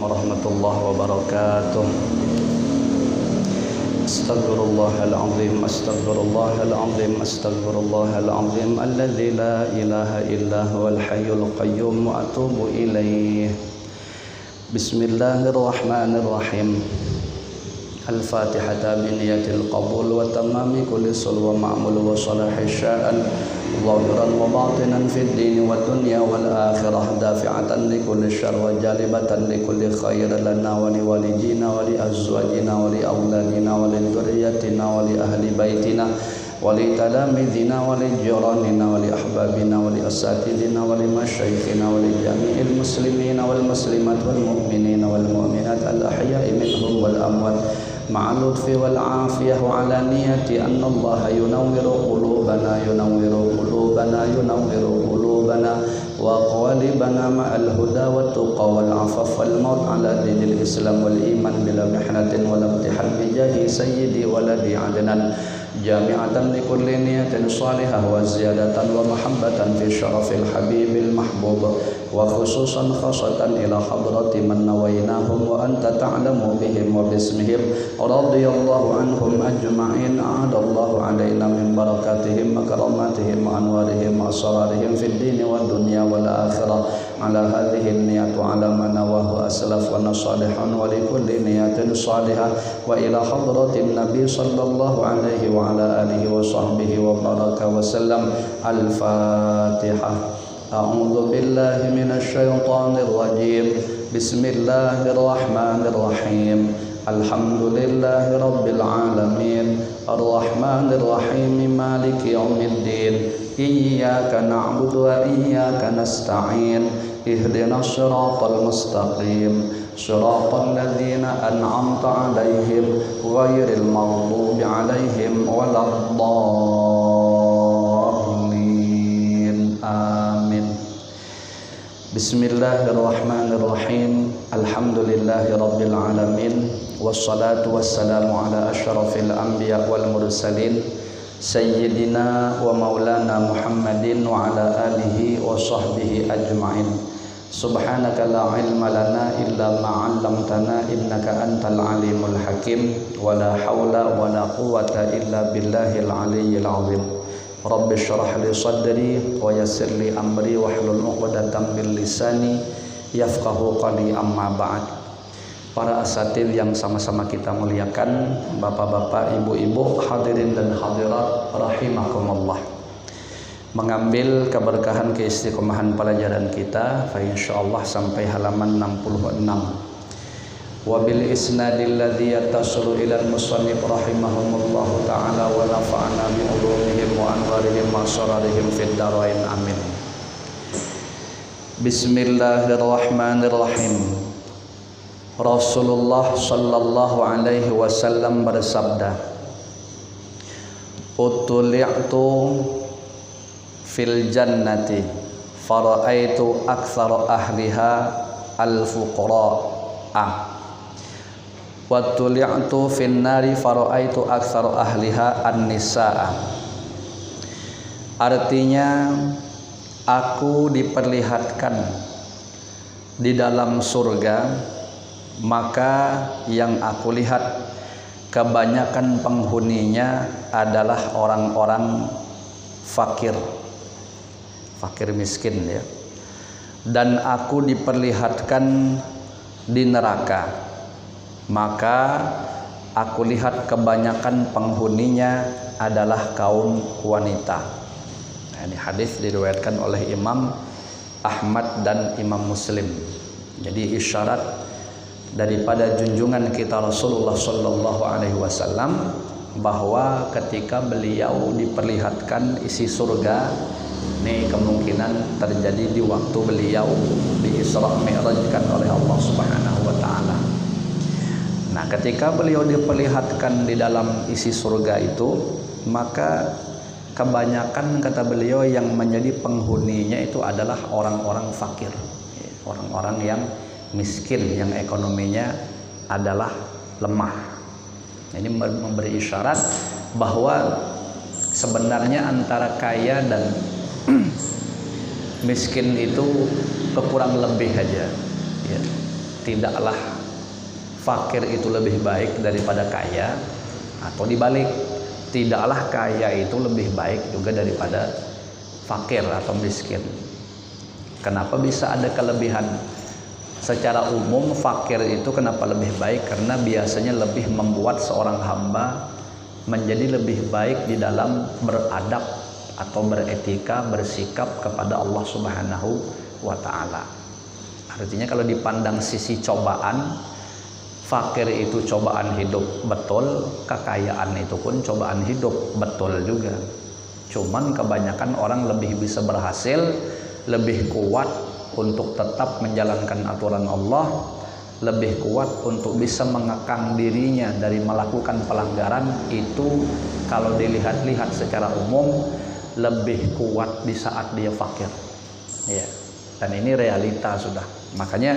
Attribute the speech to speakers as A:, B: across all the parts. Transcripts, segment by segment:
A: warahmatullahi wabarakatuh. Astaghfirullahaladzim, astaghfirullahaladzim, astaghfirullahaladzim, alladzi la ilaha illa huwal hayyul qayyum wa atubu ilaih. Bismillahirrahmanirrahim. Al-Fatihata biniyatil qabul wa tamami kulli sul wa ma'mul wa salahi sya'an zahiran wa batinan fid dini wa dunya wal akhirah, dafi'atan li kulli syarr wa jalibatan li kulli khair lana wa li walidina wa li azwajina wa li awladina wa li dhurriyyatina wa li ahli baitina wa li talamidina wa li jiranina wa li ahbabina wa li asatidina wa li masyayikhina wa li jami'il muslimina wal muslimat wal mu'minina wal mu'minat al ahya'i minhum wal amwat ma'al lutfi wal afiyah wa ala niyati anna Allah yunawwiru qulubana wa qalibana ma'al huda wa tuqa wal afaf wal maut ala dinil islam wal iman bila mihnatin wal imtihan bi jahi sayyidi waladi adnan jami'atan li kulli niyatin salihah wa ziyadatan wa mahabbatan fi syarafil habibil mahbub wa khususan khasatan ila hadrati man nawainahum wa anta ta'lamu bihim wa bismihim radiyallahu anhum ajma'in a'adallahu alaina min barakatihim wa karamatihim wa anwarihim wa asrarihim fid dini wa dunya wal akhirah ala hadhihi niyatu ala man nawahu aslaf wa nasalihun wa li kulli niyatin salihah wa ila hadratin nabi sallallahu alaihi wa ala alihi wa sahbihi wa baraka wa sallam. Al-Fatihah. A'udzu billahi minasy syaithanir rajim. Bismillahirrahmanirrahim. Alhamdulillahi rabbil alamin. Arrahmanir rahim. Maliki yaumiddin. Iyyaka na'budu wa iyyaka nasta'in. Ihdinas siratal mustaqim. Shiratal ladzina an'amta 'alaihim ghairil maghdubi 'alaihim waladdallin. Amin. Bismillahirrahmanirrahim. Alhamdulillahi rabbil alamin. Wassalatu wassalamu ala asyrafil anbiya wal mursalin sayyidina wa maulana Muhammadin wa ala alihi wa sahbihi ajma'in. Subhanaka la ilma lana illa ma 'allamtana innaka antal alimul hakim wa la haula wa la quwwata illa billahil aliyyil azim. Rabbi shrah li sadri wa yassir li amri wahlul 'uqdatam min lisani yafqahu qawli, amma ba'd. Para asatidz yang sama-sama kita muliakan, bapak-bapak, ibu-ibu, hadirin dan hadirat rahimakumullah. Mengambil keberkahan keistiqomahan pelajaran kita, insyaallah sampai halaman 66. Wabil isnadil ladzi yattasilu ila al-musannif rahimahumullahu taala wa nafa'ana bi ulumihim wa anwarihim wa asrarihim fid dharain amin. Bismillahirrahmanirrahim. Rasulullah sallallahu alaihi wasallam bersabda, "Utuli'tu fil jannati fara'aitu aktsara ahliha al-fuqara'a wa tuli'tu fin nari fara'aitu aktsara ahliha an-nisaa." Artinya, aku diperlihatkan di dalam surga, maka yang aku lihat kebanyakan penghuninya adalah orang-orang fakir miskin ya. Dan aku diperlihatkan di neraka, maka aku lihat kebanyakan penghuninya adalah kaum wanita. Nah, ini hadis diriwayatkan oleh Imam Ahmad dan Imam Muslim. Jadi isyarat daripada junjungan kita Rasulullah sallallahu alaihi wasallam bahwa ketika beliau diperlihatkan isi surga, ini kemungkinan terjadi di waktu beliau di Isra Mi'rajkan oleh Allah Subhanahu wa taala. Nah, ketika beliau diperlihatkan di dalam isi surga itu, maka kebanyakan kata beliau yang menjadi penghuninya itu adalah orang-orang fakir, orang-orang yang miskin, yang ekonominya adalah lemah. Ini memberi isyarat bahwa sebenarnya antara kaya dan miskin itu kekurang lebih aja ya. tidaklah fakir itu lebih baik daripada kaya, atau dibalik, tidaklah kaya itu lebih baik juga daripada fakir atau miskin. Kenapa bisa ada kelebihan? Secara umum fakir itu kenapa lebih baik? Karena biasanya lebih membuat seorang hamba menjadi lebih baik di dalam beradab atau beretika, bersikap kepada Allah Subhanahu wa ta'ala. Artinya kalau dipandang sisi cobaan, fakir itu cobaan hidup betul, kekayaan itu pun cobaan hidup betul juga. Cuman kebanyakan orang lebih bisa berhasil, lebih kuat untuk tetap menjalankan aturan Allah, lebih kuat untuk bisa mengekang dirinya dari melakukan pelanggaran. Itu kalau dilihat-lihat secara umum lebih kuat di saat dia fakir, ya. Dan ini realita sudah. Makanya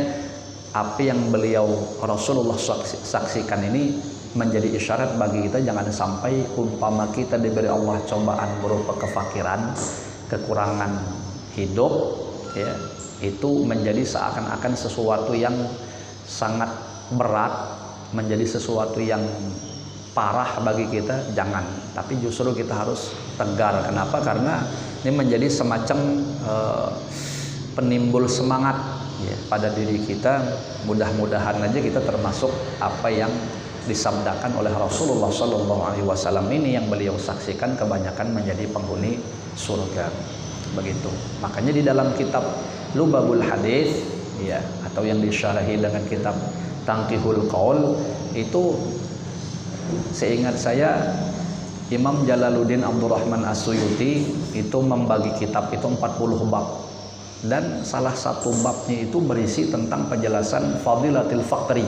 A: apa yang beliau Rasulullah saksikan ini menjadi isyarat bagi kita, jangan sampai umpama kita diberi Allah cobaan berupa kefakiran, kekurangan hidup, ya, itu menjadi seakan-akan sesuatu yang sangat berat, menjadi sesuatu yang parah bagi kita. Jangan, tapi justru kita harus tegar. Kenapa? Karena ini menjadi semacam penimbul semangat, ya, pada diri kita. Mudah-mudahan aja kita termasuk apa yang disabdakan oleh Rasulullah SAW ini, yang beliau saksikan kebanyakan menjadi penghuni surga. Begitu. Makanya di dalam kitab Lubabul Hadis, ya, atau yang disyarahi dengan kitab Tangkihul Qaul, itu seingat saya Imam Jalaluddin Abdurrahman As-Suyuti itu membagi kitab itu 40 bab, dan salah satu babnya itu berisi tentang penjelasan fadilatil faqri,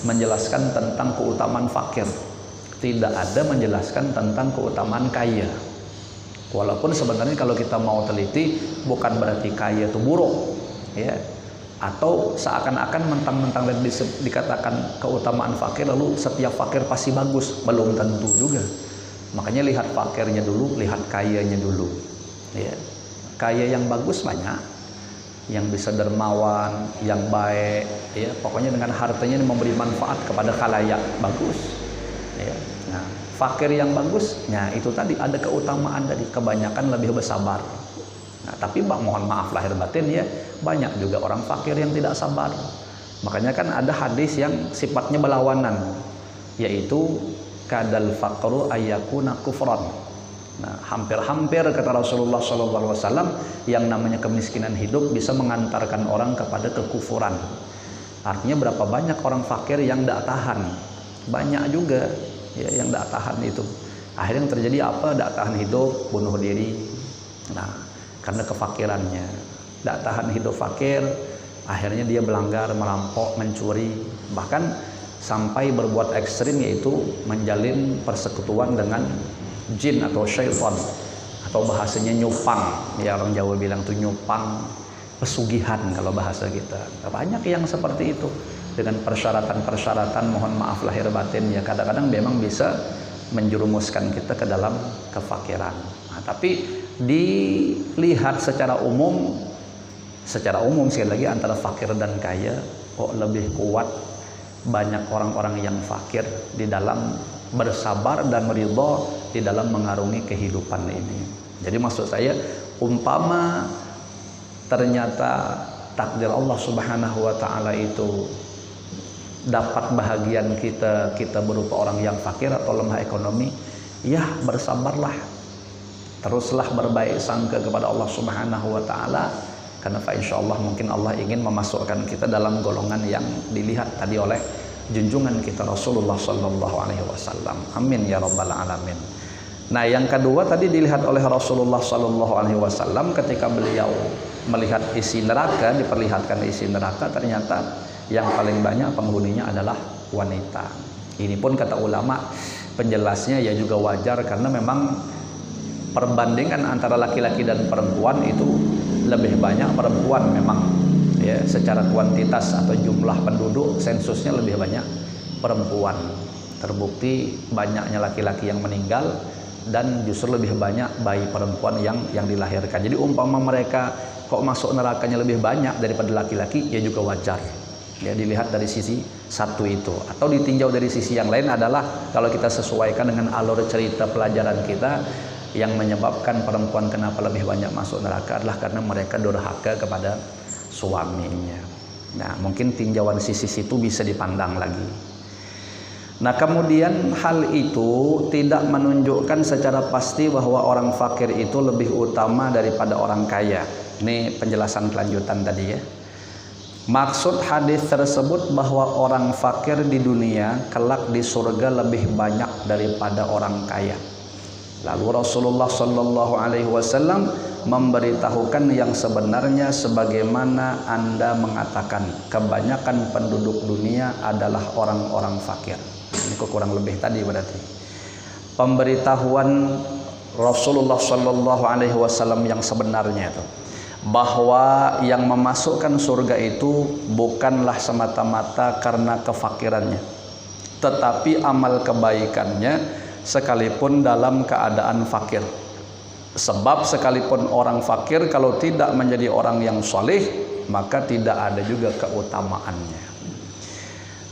A: menjelaskan tentang keutamaan fakir. Tidak ada menjelaskan tentang keutamaan kaya. Walaupun sebenarnya kalau kita mau teliti, bukan berarti kaya itu buruk, ya, atau seakan-akan mentang-mentang dikatakan keutamaan fakir lalu setiap fakir pasti bagus. Belum tentu juga. Makanya lihat fakirnya dulu, lihat kayanya dulu, ya. Kaya yang bagus banyak, yang bisa dermawan, yang baik, ya, pokoknya dengan hartanya memberi manfaat kepada khalayak, bagus, ya. Nah, fakir yang bagus, nah itu tadi ada keutamaan tadi, kebanyakan lebih bersabar. Nah, tapi mohon maaf lahir batin, ya, banyak juga orang fakir yang tidak sabar. Makanya kan ada hadis yang sifatnya berlawanan, yaitu kadal faqru ayyakuna kufran. Nah, hampir-hampir kata Rasulullah SAW, yang namanya kemiskinan hidup bisa mengantarkan orang kepada kekufuran. Artinya berapa banyak orang fakir yang tidak tahan, banyak juga, ya, yang tidak tahan itu. Akhirnya yang terjadi apa? Tidak tahan hidup, bunuh diri. Nah, karena kefakirannya, tidak tahan hidup fakir, akhirnya dia melanggar, merampok, mencuri, bahkan sampai berbuat ekstrim, yaitu menjalin persekutuan dengan jin atau syaitan, atau bahasanya nyupang, ya, orang Jawa bilang tuh nyupang, pesugihan kalau bahasa kita. Banyak yang seperti itu dengan persyaratan-persyaratan, mohon maaf lahir batin, ya, kadang-kadang memang bisa menjerumuskan kita ke dalam kefakiran. Nah, tapi dilihat secara umum sekali lagi, antara fakir dan kaya kok lebih kuat banyak orang-orang yang fakir di dalam bersabar dan ridha di dalam mengarungi kehidupan ini. Jadi maksud saya, umpama ternyata takdir Allah Subhanahu wa ta'ala itu dapat bahagian kita berupa orang yang fakir atau lemah ekonomi, ya bersabarlah, teruslah berbaik sangka kepada Allah Subhanahu wa ta'ala, karena insyaallah mungkin Allah ingin memasukkan kita dalam golongan yang dilihat tadi oleh junjungan kita Rasulullah sallallahu alaihi wasallam. Amin ya rabbal alamin. Nah, yang kedua tadi dilihat oleh Rasulullah sallallahu alaihi wasallam ketika beliau melihat isi neraka, diperlihatkan isi neraka, ternyata yang paling banyak penghuninya adalah wanita. Ini pun kata ulama penjelasnya ya juga wajar, karena memang perbandingan antara laki-laki dan perempuan itu lebih banyak perempuan memang, ya, secara kuantitas atau jumlah penduduk sensusnya lebih banyak perempuan. Terbukti banyaknya laki-laki yang meninggal dan justru lebih banyak bayi perempuan yang dilahirkan. Jadi umpama mereka kok masuk nerakanya lebih banyak daripada laki-laki, ya juga wajar. Ya, dilihat dari sisi satu itu, atau ditinjau dari sisi yang lain adalah kalau kita sesuaikan dengan alur cerita pelajaran kita, yang menyebabkan perempuan kenapa lebih banyak masuk neraka adalah karena mereka durhaka kepada suaminya. Nah, mungkin tinjauan sisi situ bisa dipandang lagi. Nah, kemudian hal itu tidak menunjukkan secara pasti bahwa orang fakir itu lebih utama daripada orang kaya. Ini penjelasan kelanjutan tadi ya. Maksud hadis tersebut bahwa orang fakir di dunia kelak di surga lebih banyak daripada orang kaya. Lalu Rasulullah Shallallahu Alaihi Wasallam memberitahukan yang sebenarnya sebagaimana Anda mengatakan, kebanyakan penduduk dunia adalah orang-orang fakir. Ini kurang lebih tadi berarti pemberitahuan Rasulullah Shallallahu Alaihi Wasallam yang sebenarnya itu, bahwa yang memasukkan surga itu bukanlah semata-mata karena kefakirannya, tetapi amal kebaikannya sekalipun dalam keadaan fakir. Sebab sekalipun orang fakir kalau tidak menjadi orang yang soleh, maka tidak ada juga keutamaannya.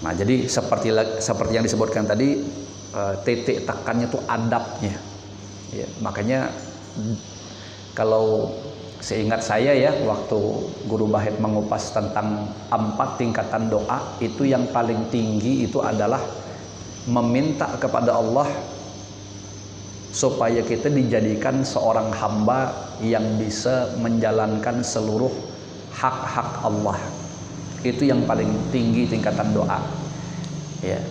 A: Nah, jadi seperti yang disebutkan tadi, titik tekannya itu adabnya ya. Makanya kalau seingat saya ya, waktu Guru Bahit mengupas tentang 4 tingkatan doa, itu yang paling tinggi itu adalah meminta kepada Allah supaya kita dijadikan seorang hamba yang bisa menjalankan seluruh hak-hak Allah. Itu yang paling tinggi tingkatan doa ya.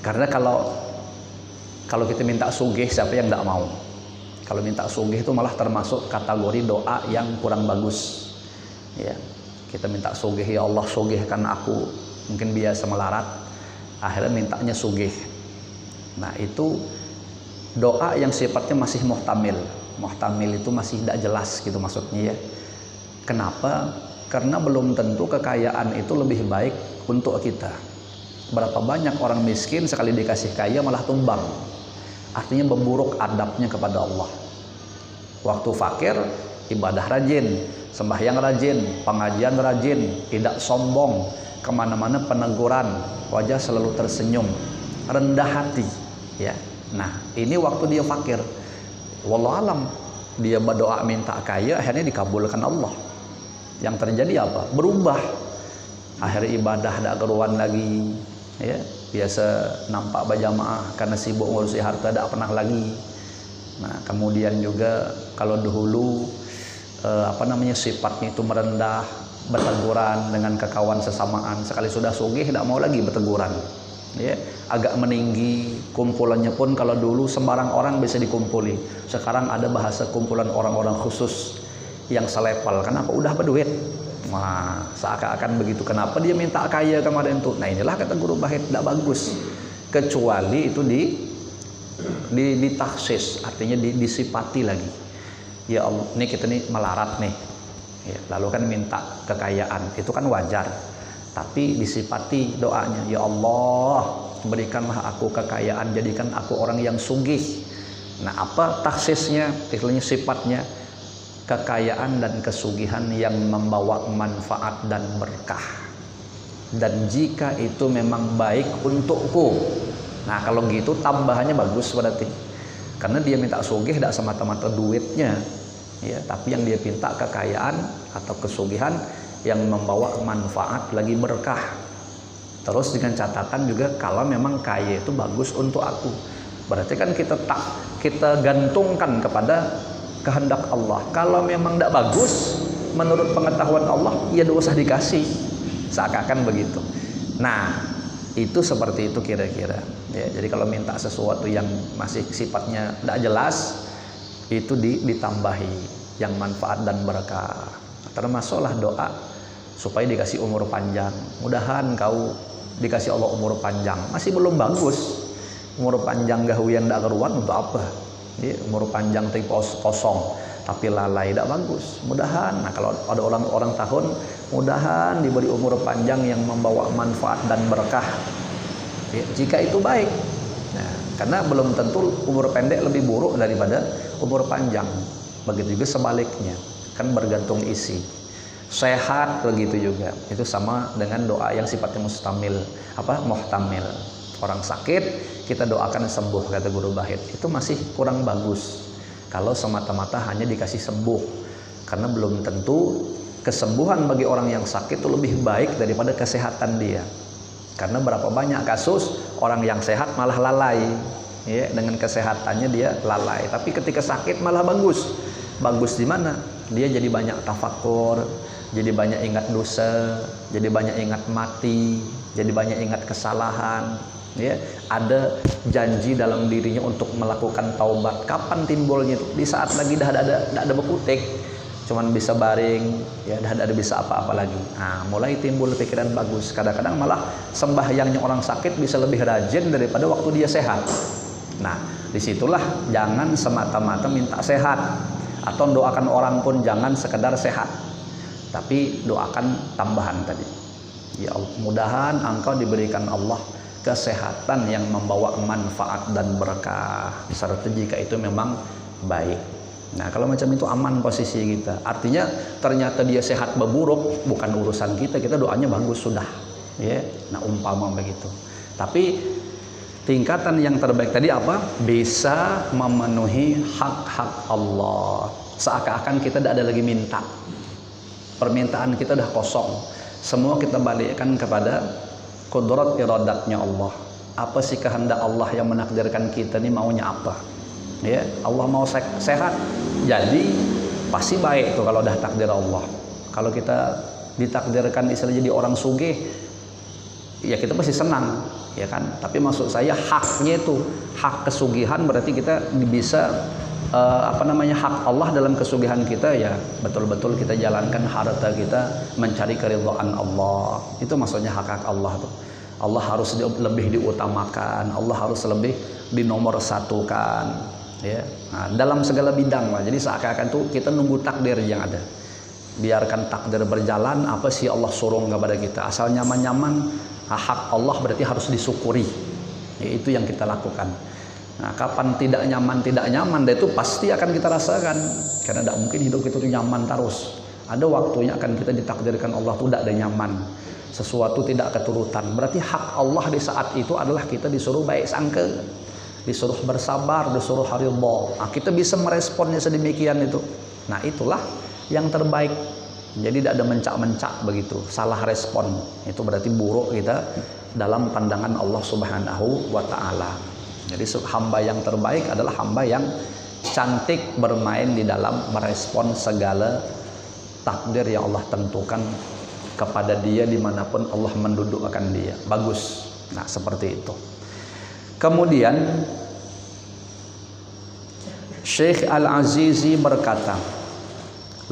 A: Karena kalau kita minta sugih, siapa yang tidak mau? Kalau minta sugih itu malah termasuk kategori doa yang kurang bagus ya. Kita minta sugih, ya Allah sugihkan aku, mungkin biasa melarat, akhirnya mintanya sugih. Nah, itu doa yang sifatnya masih muhtamil. Muhtamil itu masih tidak jelas gitu maksudnya ya. Kenapa? Karena belum tentu kekayaan itu lebih baik untuk kita. Berapa banyak orang miskin sekali dikasih kaya malah tumbang. Artinya memburuk adabnya kepada Allah. Waktu fakir, ibadah rajin, sembahyang rajin, pengajian rajin, tidak sombong, kemana-mana peneguran, wajah selalu tersenyum, rendah hati ya. Nah, ini waktu dia fakir, wallahualam, dia berdoa minta kaya, akhirnya dikabulkan Allah. Yang terjadi apa? Berubah, akhirnya ibadah tidak keruan lagi ya. Biasa nampak berjamaah karena sibuk ngurusi harta, tidak pernah lagi. Nah, kemudian juga kalau dahulu sifatnya itu merendah, berteguran dengan kekawan sesamaan, sekali sudah sugih tidak mau lagi berteguran ya. Agak meninggi, kumpulannya pun kalau dulu sembarang orang bisa dikumpuli, sekarang ada bahasa kumpulan orang-orang khusus yang selevel. Kenapa? Udah berduit. Wah, seakan-akan begitu. Kenapa dia minta kaya kemarin tuh? Nah, inilah kata Guru Bahit, tidak bagus. Kecuali itu ditaksis, artinya disifati lagi. Ya Allah, ini kita nih melarat nih. Ya, lalu kan minta kekayaan, itu kan wajar. Tapi disifati doanya, ya Allah, berikanlah aku kekayaan, jadikan aku orang yang sugih. Nah, apa taksisnya? Istilahnya sifatnya kekayaan dan kesugihan yang membawa manfaat dan berkah, dan jika itu memang baik untukku. Nah, kalau gitu tambahannya bagus berarti, karena dia minta sugih tidak semata-mata duitnya ya, tapi yang dia minta kekayaan atau kesugihan yang membawa manfaat lagi berkah. Terus dengan catatan juga kalau memang kaya itu bagus untuk aku, berarti kan kita gantungkan kepada kehendak Allah. Kalau memang tidak bagus menurut pengetahuan Allah, ya tidak usah dikasih, seakan-akan begitu. Nah, itu seperti itu kira-kira ya. Jadi kalau minta sesuatu yang masih sifatnya tidak jelas, itu ditambahi yang manfaat dan berkah. Termasuklah doa supaya dikasih umur panjang. Mudahan kau dikasih Allah umur panjang. Masih belum bagus, umur panjang gahuyan tidak keruan untuk apa ya, umur panjang tapi kosong tapi lalai, tidak bagus. Mudahan, nah kalau ada orang tahun, mudahan diberi umur panjang yang membawa manfaat dan berkah ya, jika itu baik. Nah, karena belum tentu umur pendek lebih buruk daripada umur panjang. Begitu juga sebaliknya, kan bergantung isi. sehat begitu juga. Itu sama dengan doa yang sifatnya muhtamil. Orang sakit kita doakan sembuh, kata Guru Bahit. Itu masih kurang bagus kalau semata-mata hanya dikasih sembuh, karena belum tentu kesembuhan bagi orang yang sakit itu lebih baik daripada kesehatan dia. Karena berapa banyak kasus orang yang sehat malah lalai, ya, dengan kesehatannya dia lalai, tapi ketika sakit malah bagus. Bagus di mana? Dia jadi banyak tafakur, jadi banyak ingat dosa, jadi banyak ingat mati, jadi banyak ingat kesalahan, ya. Ada janji dalam dirinya untuk melakukan taubat. Kapan timbulnya itu? Di saat lagi dah ada bekutik, cuman bisa baring, ya, dah ada bisa apa-apa lagi. Nah, mulai timbul pikiran bagus. Kadang-kadang malah sembahyangnya orang sakit bisa lebih rajin daripada waktu dia sehat. Nah, disitulah jangan semata-mata minta sehat, atau doakan orang pun jangan sekedar sehat, tapi doakan tambahan tadi. Ya Allah, mudahan engkau diberikan Allah kesehatan yang membawa manfaat dan berkah, serta jika itu memang baik. Nah, kalau macam itu aman posisi kita. Artinya ternyata dia sehat beburuk, bukan urusan kita, kita doanya bagus sudah, ya. Nah, umpama begitu. Tapi tingkatan yang terbaik tadi apa? Bisa memenuhi hak-hak Allah. Seakan-akan kita tidak ada lagi minta. Permintaan kita dah kosong. Semua kita balikkan kepada kudrat iradatnya Allah. Apa sih kehendak Allah yang menakdirkan kita ini maunya apa? Ya, Allah mau sehat, jadi pasti baik tuh kalau dah takdir Allah. Kalau kita ditakdirkan istilahnya jadi orang sugih, ya kita pasti senang, ya kan? Tapi maksud saya haknya itu, hak kesugihan berarti kita bisa hak Allah dalam kesugihan kita, ya betul-betul kita jalankan harta kita mencari keridhaan Allah. Itu maksudnya hak Allah tuh. Allah harus lebih diutamakan, Allah harus lebih dinomorsatukan, ya. Nah, dalam segala bidang lah. Jadi seakan-akan tuh kita nunggu takdir yang ada. Biarkan takdir berjalan, apa sih Allah suruh kepada kita. Asal nyaman-nyaman, hak Allah berarti harus disyukuri. Ya, itu yang kita lakukan. Nah, kapan tidak nyaman, itu pasti akan kita rasakan. Karena tidak mungkin hidup kita itu nyaman terus. Ada waktunya akan kita ditakdirkan Allah tuh tidak ada nyaman. Sesuatu tidak keturutan. Berarti hak Allah di saat itu adalah kita disuruh baik sangka, disuruh bersabar, disuruh ridha. Nah, kita bisa meresponnya sedemikian itu. Nah, itulah yang terbaik. Jadi tidak ada mencak-mencak begitu, salah respon. Itu berarti buruk kita dalam pandangan Allah Subhanahu wa taala. Jadi hamba yang terbaik adalah hamba yang cantik bermain di dalam merespon segala takdir yang Allah tentukan kepada dia dimanapun Allah mendudukkan dia. Bagus. Nah, seperti itu. Kemudian Syekh Al-Azizi berkata,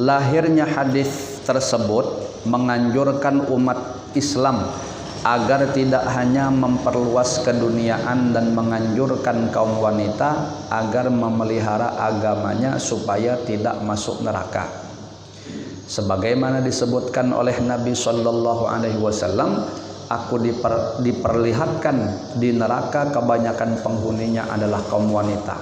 A: lahirnya hadis tersebut menganjurkan umat Islam agar tidak hanya memperluas keduniaan dan menganjurkan kaum wanita agar memelihara agamanya supaya tidak masuk neraka. Sebagaimana disebutkan oleh Nabi Shallallahu Alaihi Wasallam, aku diperlihatkan di neraka kebanyakan penghuninya adalah kaum wanita.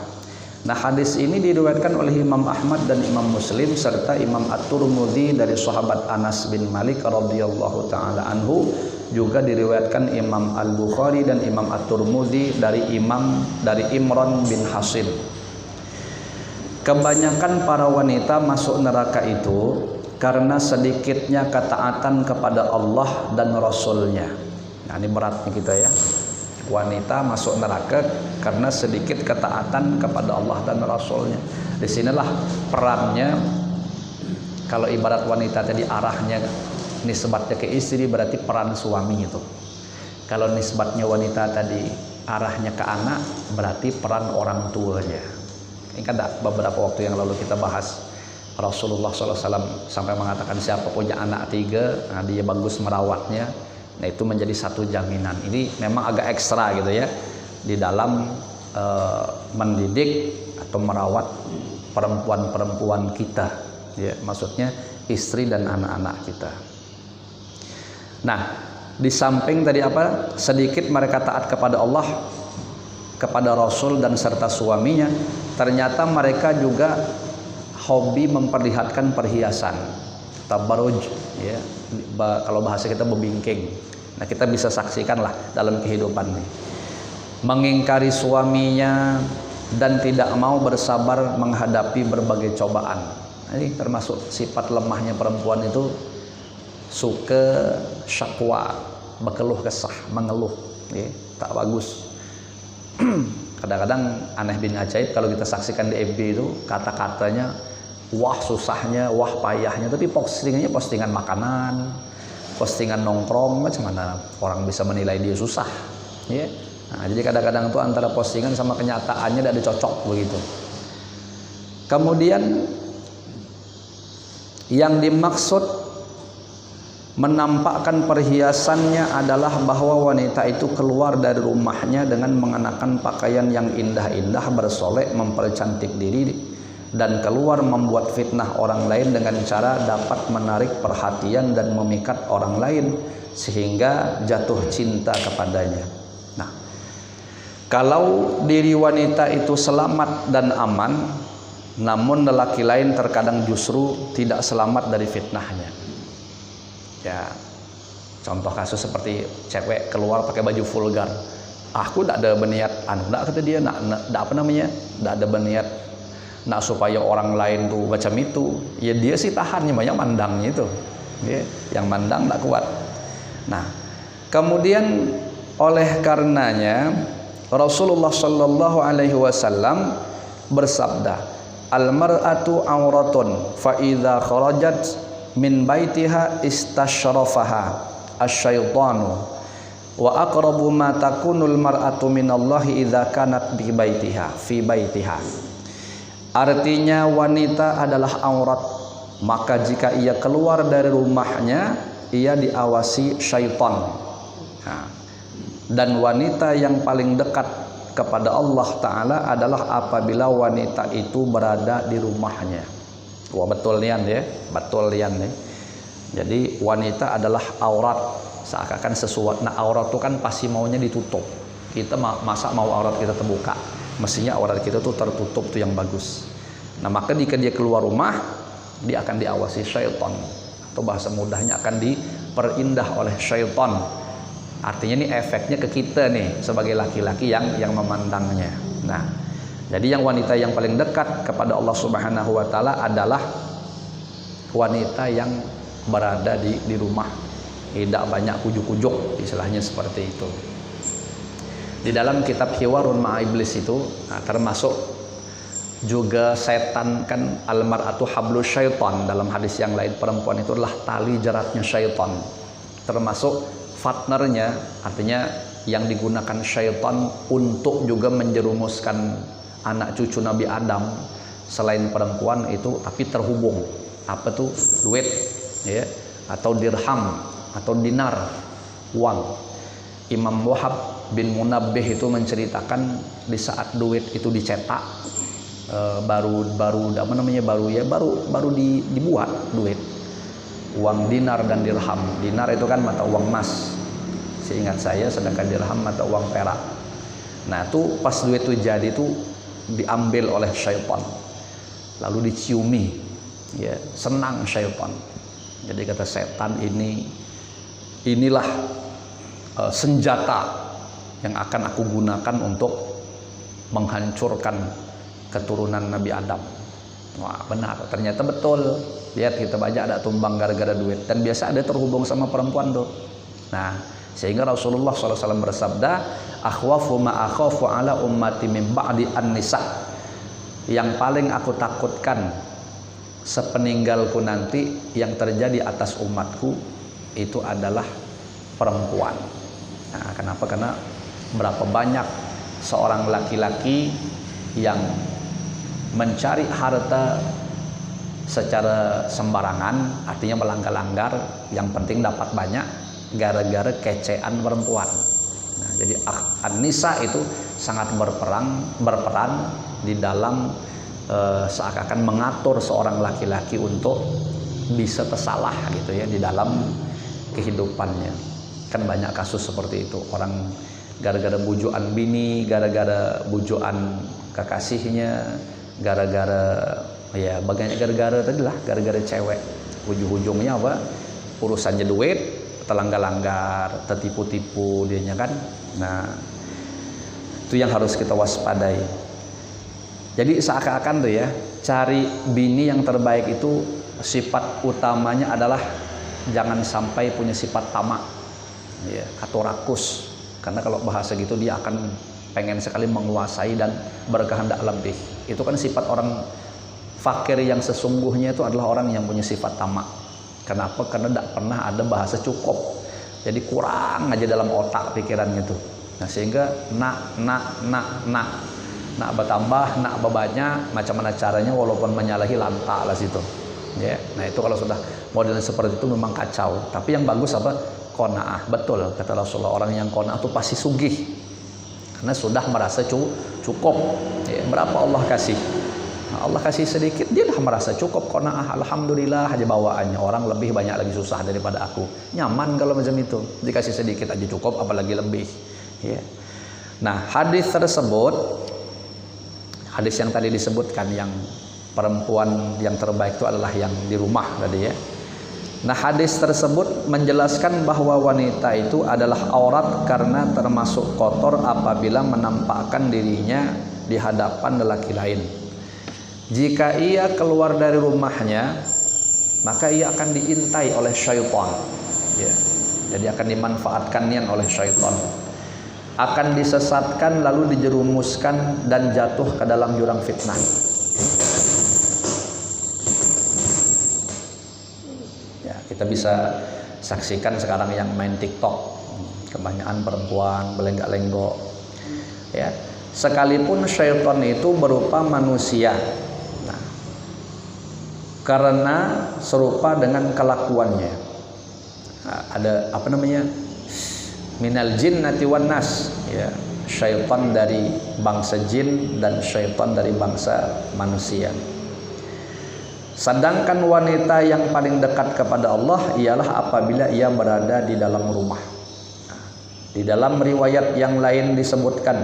A: Nah, hadis ini diriwayatkan oleh Imam Ahmad dan Imam Muslim serta Imam At-Tirmidzi dari sahabat Anas bin Malik radhiyallahu taala anhu, juga diriwayatkan Imam Al-Bukhari dan Imam At-Tirmidzi dari Imran bin Hasin. Kebanyakan para wanita masuk neraka itu karena sedikitnya ketaatan kepada Allah dan Rasulnya. Nah, ini beratnya kita ya. Wanita masuk neraka karena sedikit ketaatan kepada Allah dan Rasulnya. Disinilah perannya. Kalau ibarat wanita tadi arahnya nisbatnya ke istri, berarti peran suami itu. Kalau nisbatnya wanita tadi arahnya ke anak, berarti peran orang tuanya. Ini kan beberapa waktu yang lalu kita bahas. Rasulullah SAW sampai mengatakan siapa punya anak 3, nah dia bagus merawatnya. Nah, itu menjadi satu jaminan. Ini memang agak ekstra gitu ya di dalam mendidik atau merawat perempuan-perempuan kita, ya, maksudnya istri dan anak-anak kita. Nah, di samping tadi apa, sedikit mereka taat kepada Allah, kepada Rasul dan serta suaminya, ternyata mereka juga hobi memperlihatkan perhiasan, tabarruj, ya. Kalau bahasa kita bebingking. Nah, kita bisa saksikan lah dalam kehidupan ini. Mengingkari suaminya dan tidak mau bersabar menghadapi berbagai cobaan. Ini termasuk sifat lemahnya perempuan itu, suka syakwa, berkeluh kesah, mengeluh, ya, tak bagus. Kadang-kadang aneh bin ajaib kalau kita saksikan di FB itu kata-katanya wah susahnya, wah payahnya, tapi postingannya postingan makanan, postingan nongkrong, macam mana orang bisa menilai dia susah, ya. Nah, jadi kadang-kadang itu antara postingan sama kenyataannya tidak ada cocok begitu. Kemudian yang dimaksud menampakkan perhiasannya adalah bahwa wanita itu keluar dari rumahnya dengan mengenakan pakaian yang indah-indah, bersolek, mempercantik diri, dan keluar membuat fitnah orang lain dengan cara dapat menarik perhatian dan memikat orang lain sehingga jatuh cinta kepadanya. Nah, kalau diri wanita itu selamat dan aman, namun lelaki lain terkadang justru tidak selamat dari fitnahnya. Ya, contoh kasus seperti cewek keluar pakai baju vulgar. Aku tidak ada berniat, tidak kata dia, tidak apa namanya, tidak ada berniat nak supaya orang lain tuh macam itu. Ya dia sih tahan, yang mandangnya itu, ya, yang mandang tak kuat. Nah, kemudian oleh karenanya Rasulullah Shallallahu Alaihi Wasallam bersabda, al-mar'atu auratun fa idza kharajat min baitiha istashrafaha asyaitanu wa aqrabu ma takunul mar'atu minallahi idza kanat bi baitiha fi baitiha. Artinya wanita adalah aurat, maka jika ia keluar dari rumahnya ia diawasi syaitan. Nah, dan wanita yang paling dekat kepada Allah Ta'ala adalah apabila wanita itu berada di rumahnya. Wah, betul lian ya, betul lian ya. Jadi wanita adalah aurat, seakan-akan sesuatu. Nah, aurat itu kan pasti maunya ditutup. Kita masa mau aurat kita terbuka? Mestinya aurat kita tuh tertutup tuh yang bagus. Nah, maka jika dia keluar rumah, dia akan diawasi syaitan, atau bahasa mudahnya akan diperindah oleh syaitan. Artinya ini efeknya ke kita nih sebagai laki-laki yang memandangnya. Nah, jadi yang wanita yang paling dekat kepada Allah Subhanahu wa taala adalah wanita yang berada di rumah, tidak banyak kujuk-kujuk, istilahnya seperti itu. Di dalam kitab Hiwarun Ma Iblis itu, nah, termasuk juga setan kan, al-mar'atu hablu syaitan, dalam hadis yang lain perempuan itu adalah tali jeratnya syaitan, termasuk partnernya, artinya yang digunakan syaitan untuk juga menjerumuskan anak cucu Nabi Adam selain perempuan itu, tapi terhubung apa tuh, duit ya, atau dirham atau dinar, uang. Imam Wahab bin Munabbih itu menceritakan di saat duit itu dicetak, baru dibuat duit, uang dinar dan dirham. Dinar itu kan mata uang emas, seingat saya, sedangkan dirham mata uang perak. Nah, itu pas duit itu jadi itu diambil oleh syaitan, lalu diciumi, ya, senang syaitan. Jadi kata setan, inilah senjata yang akan aku gunakan untuk menghancurkan keturunan Nabi Adam. Wah, benar, ternyata betul. Lihat, kita baca ada tumbang gara-gara duit, dan biasa ada terhubung sama perempuan tuh. Nah, sehingga Rasulullah SAW bersabda, akhwafu ma akhafu ala ummati min ba'di an-nisa. Yang paling aku takutkan sepeninggalku nanti yang terjadi atas umatku itu adalah perempuan. Nah, kenapa? Karena berapa banyak seorang laki-laki yang mencari harta secara sembarangan, artinya melanggar-langgar, yang penting dapat banyak, gara-gara kecean perempuan. Nah, jadi an-nisa itu sangat berperan di dalam seakan-akan mengatur seorang laki-laki untuk bisa tersalah gitu ya di dalam kehidupannya. Kan banyak kasus seperti itu, orang gara-gara bujuan bini, gara-gara bujuan kekasihnya, gara-gara ya banyak gara-gara tadi lah, gara-gara cewek, ujung-ujungnya apa, urusannya duit, terlanggar-langgar, tertipu-tipu dianya kan. Nah, itu yang harus kita waspadai. Jadi seakan-akan tuh ya, cari bini yang terbaik itu sifat utamanya adalah jangan sampai punya sifat tamak, ya, atau rakus. Karena kalau bahasa gitu dia akan pengen sekali menguasai dan berkehendak lebih. Itu kan sifat orang fakir yang sesungguhnya itu adalah orang yang punya sifat tamak. Kenapa? Karena tidak pernah ada bahasa cukup. Jadi kurang aja dalam otak pikirannya tuh. Nah sehingga nak bertambah, nak berbanyak, macam mana caranya walaupun menyalahi lantak lah situ. Ya, nah itu kalau sudah modelnya seperti itu memang kacau. Tapi yang bagus apa? Qanaah. Betul kata Rasulullah, orang yang qanaah itu pasti sugih. Karena sudah merasa cukup. Ya, berapa Allah kasih? Nah, Allah kasih sedikit, dia dah merasa cukup. Qanaah, alhamdulillah aja bawaannya. Orang lebih banyak lagi susah daripada aku. Nyaman kalau macam itu. Dikasih sedikit aja cukup, apalagi lebih. Ya. Nah, hadis tersebut, hadis yang tadi disebutkan yang perempuan yang terbaik itu adalah yang di rumah tadi ya. Nah, hadis tersebut menjelaskan bahwa wanita itu adalah aurat karena termasuk kotor apabila menampakkan dirinya di hadapan lelaki lain. Jika ia keluar dari rumahnya, maka ia akan diintai oleh syaitan. Ya. Jadi akan dimanfaatkannya oleh syaitan. Akan disesatkan lalu dijerumuskan dan jatuh ke dalam jurang fitnah. Ya, kita bisa saksikan sekarang yang main TikTok, kebanyakan perempuan belenggak-lenggok. Ya, sekalipun syaitan itu berupa manusia. Nah, karena serupa dengan kelakuannya. Nah, ada apa namanya? Minal jinnati wan nas, ya, syaitan dari bangsa jin dan syaitan dari bangsa manusia. Sedangkan wanita yang paling dekat kepada Allah ialah apabila ia berada di dalam rumah. Di dalam riwayat yang lain disebutkan,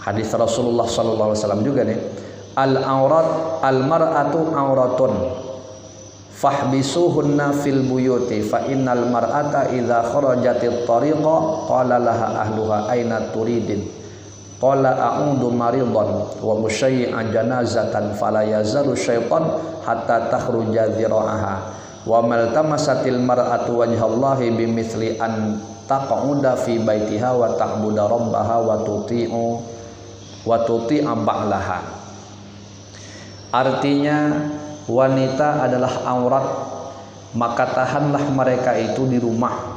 A: hadis Rasulullah SAW juga nih, al-aurat al-mar'atu auratun fahbisuhunna fil buyuti fa innal mar'ata idza kharajatit tariqa qala laha ahluha aina turidin qala a'udu maridan wa musyai'a janazatan fala yazalu syaitan hatta takhruja dhira'aha wa maltamasatil mar'atu wajhallahi bimithli an taq'uda fi baitiha wa ta'budu rabbaha wa tuti'a ba'laha. Artinya wanita adalah aurat, maka tahanlah mereka itu di rumah.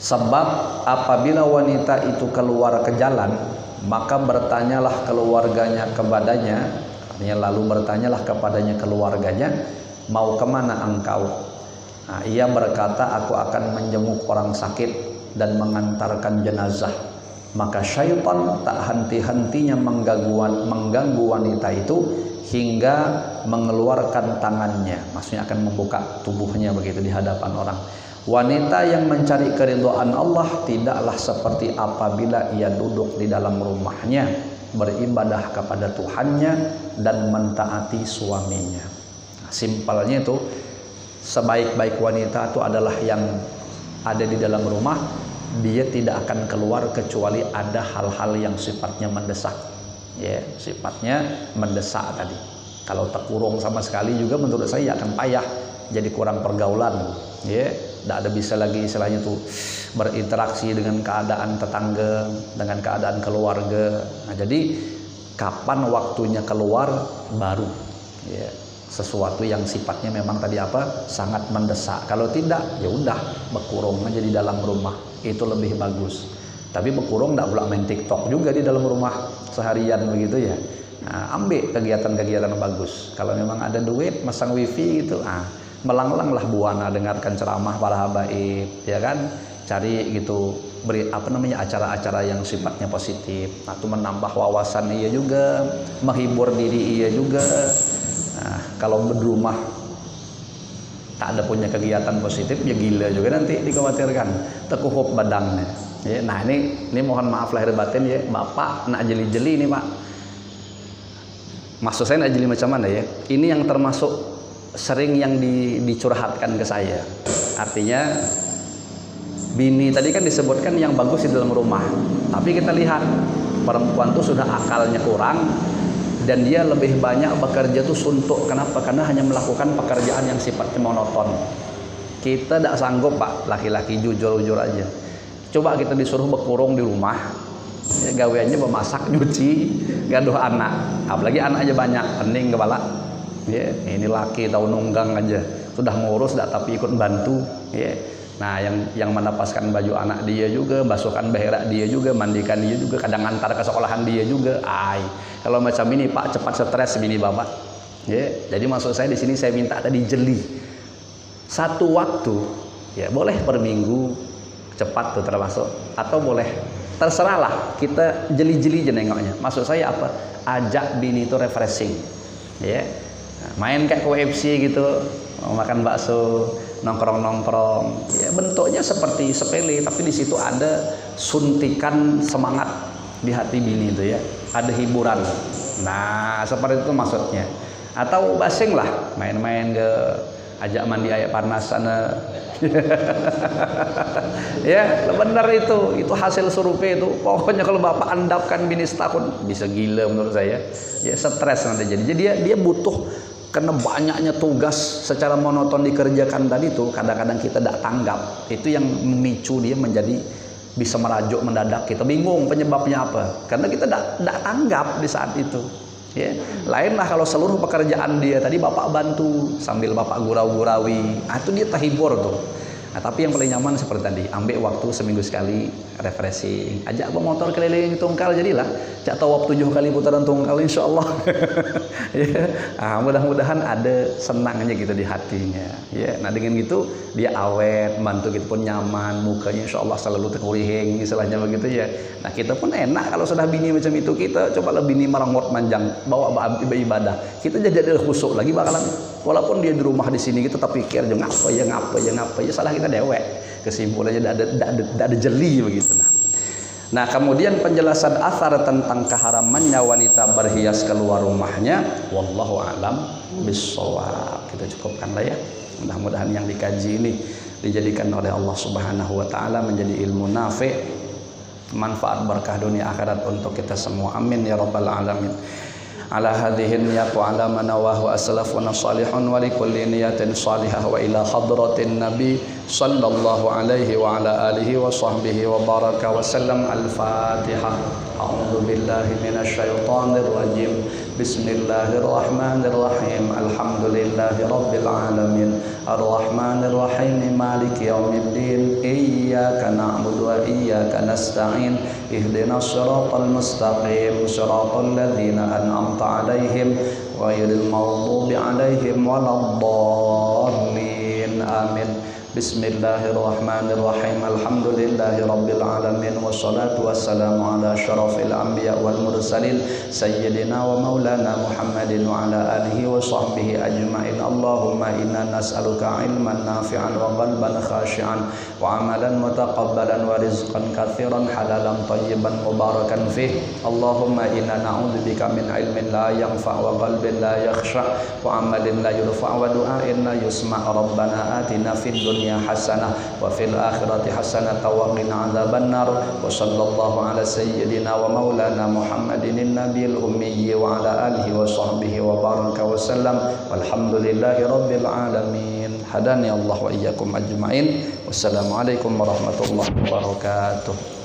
A: Sebab apabila wanita itu keluar ke jalan, maka bertanyalah keluarganya kepadanya, lalu bertanyalah kepadanya keluarganya, mau kemana engkau? Nah, ia berkata, aku akan menjenguk orang sakit dan mengantarkan jenazah. Maka syaitan tak henti-hentinya mengganggu wanita itu hingga mengeluarkan tangannya, maksudnya akan membuka tubuhnya begitu di hadapan orang. Wanita yang mencari keridhaan Allah tidaklah seperti apabila ia duduk di dalam rumahnya beribadah kepada Tuhannya dan mentaati suaminya. Simpelnya itu, sebaik-baik wanita itu adalah yang ada di dalam rumah, dia tidak akan keluar kecuali ada hal-hal yang sifatnya mendesak. Ya, sifatnya mendesak tadi. Kalau terkurung sama sekali juga menurut saya akan payah, jadi kurang pergaulan. Ya, tidak ada bisa lagi istilahnya tuh berinteraksi dengan keadaan tetangga, dengan keadaan keluarga. Nah, jadi kapan waktunya keluar baru. Ya, sesuatu yang sifatnya memang tadi apa sangat mendesak. Kalau tidak, ya udah berkurung aja di dalam rumah, itu lebih bagus. Tapi berkurung tidak pula main TikTok juga di dalam rumah seharian begitu ya. Nah, ambil kegiatan-kegiatan bagus. Kalau memang ada duit, masang wifi gitu, melanglang lah buana dengarkan ceramah para habaib, ya kan? Cari gitu, beri apa namanya acara-acara yang sifatnya positif. Atau menambah wawasan ia juga, menghibur diri ia juga. Nah, kalau di rumah tak ada punya kegiatan positif, ya gila juga nanti dikhawatirkan tekuhup badangnya. Ya, nah ini mohon maaf lahir batin ya, bapak nak jeli-jeli nih pak. Maksud saya nak jeli macam mana ya? Ini yang termasuk sering yang dicurhatkan ke saya. Artinya bini tadi kan disebutkan yang bagus di dalam rumah, tapi kita lihat perempuan tuh sudah akalnya kurang dan dia lebih banyak bekerja tuh suntuk. Kenapa? Karena hanya melakukan pekerjaan yang sifatnya monoton. Kita tidak sanggup Pak, laki-laki jujur aja. Coba kita disuruh berkurung di rumah, ya, gaweannya memasak, nyuci, gaduh anak, apalagi anak aja banyak, pening kepala. Ya, ini laki tahu nunggang aja, sudah ngurus dah tapi ikut bantu. Ya. Nah, yang menapaskan baju anak dia juga, basuhkan berak dia juga, mandikan dia juga, kadang antar ke sekolahan dia juga. Kalau macam ini Pak cepat stres bini bapak. Ya, jadi maksud saya di sini saya minta tadi jeli. Satu waktu, ya boleh per minggu cepat tuh termasuk, atau boleh terserahlah kita jeli-jeli aja nengoknya. Maksud saya apa? Ajak bini itu refreshing. Ya. Main kayak KFC gitu, makan bakso, nongkrong-nongkrong, ya bentuknya seperti sepele, tapi di situ ada suntikan semangat di hati bini itu ya, ada hiburan. Nah seperti itu maksudnya. Atau basing lah, main-main ke ajak mandi air panas sana. Ya benar itu hasil survei itu. Pokoknya kalau bapak andapkan bini setahun bisa gila menurut saya. Ya stres nanti jadi dia butuh. Karena banyaknya tugas secara monoton dikerjakan tadi itu, kadang-kadang kita tidak tanggap. Itu yang memicu dia menjadi bisa merajuk mendadak. Kita bingung penyebabnya apa. Karena kita tidak tanggap di saat itu. Ya. Lainlah kalau seluruh pekerjaan dia tadi bapak bantu sambil bapak gurau-gurawi. Itu dia terhibur tuh. Nah, tapi yang paling nyaman seperti tadi, ambil waktu seminggu sekali refreshing, ajak bawa motor keliling tungkal jadilah, cak tawaf 7 kali putaran tungkal insyaallah. Ya, mudah-mudahan ada senangnya gitu di hatinya. Ya, nah dengan gitu dia awet, bantu gitu pun nyaman, mukanya insyaallah selalu terkurihing, istilahnya begitu ya. Nah kita pun enak kalau sudah bini macam itu, kita coba bini merangut manjang, bawa ibadah, kita jadi ada khusyuk lagi bakalan. Walaupun dia di rumah di sini kita tapi pikir ngapa ya salah kita dewek. Kesimpulannya tidak ada jeli begitu. Nah, kemudian penjelasan athar tentang keharamannya wanita berhias keluar rumahnya, wallahu alam bissawab. Kita cukupkanlah ya. Mudah-mudahan yang dikaji ini dijadikan oleh Allah Subhanahu wa taala menjadi ilmu nafi', manfaat berkah dunia akhirat untuk kita semua. Amin ya rabbal alamin. Ala hadhihi niyat wa ala manawahu aslafuna salihun wa likulli niyatin salihah wa ila hadratin nabi sallallahu alaihi wa ala alihi wa sahbihi wa baraka wa sallam. Al-Fatihah. A'udzu billahi minasy syaithanir rajim. Bismillahirrahmanirrahim. Alhamdulillahi rabbil alamin. Arrahmanir rahim. Maliki yaumiddin. Iyyaka na'budu wa iyyaka nasta'in. Ihdinas siratal mustaqim. Siratal ladzina an'amta 'alaihim ghairil maghdubi 'alaihim waladdallin. Amin. Bismillahirrahmanirrahim. Alhamdulillahi rabbil alamin. Wassalatu wassalamu ala asyrafil anbiya wal mursalin sayyidina wa maulana Muhammadin wa ala alihi wa sahbihi ajma'in. Allahumma inna nas'aluka ilman nafi'an wa qalban khashi'an wa amalan mutaqabbalan wa rizqan katsiran halalan tayyiban mubarakan fih. Allahumma inna na'udzubika min ilmin la yanfa' wa qalbin la yakhsha' wa amalin la yurfa' wa du'ain la yusma'. Rabbana atina fid dunya hasanah wa fil akhirati hasanah wa qina adzabannar. Wa sallallahu ala sayyidina wa maulana Muhammadin nabiyil ummi wa ala alihi wa sahbihi wa baraka wa sallam. Walhamdulillahi rabbil alamin. Hadani Allah wa iyyakum ajmain. Wassalamualaikum warahmatullahi wabarakatuh.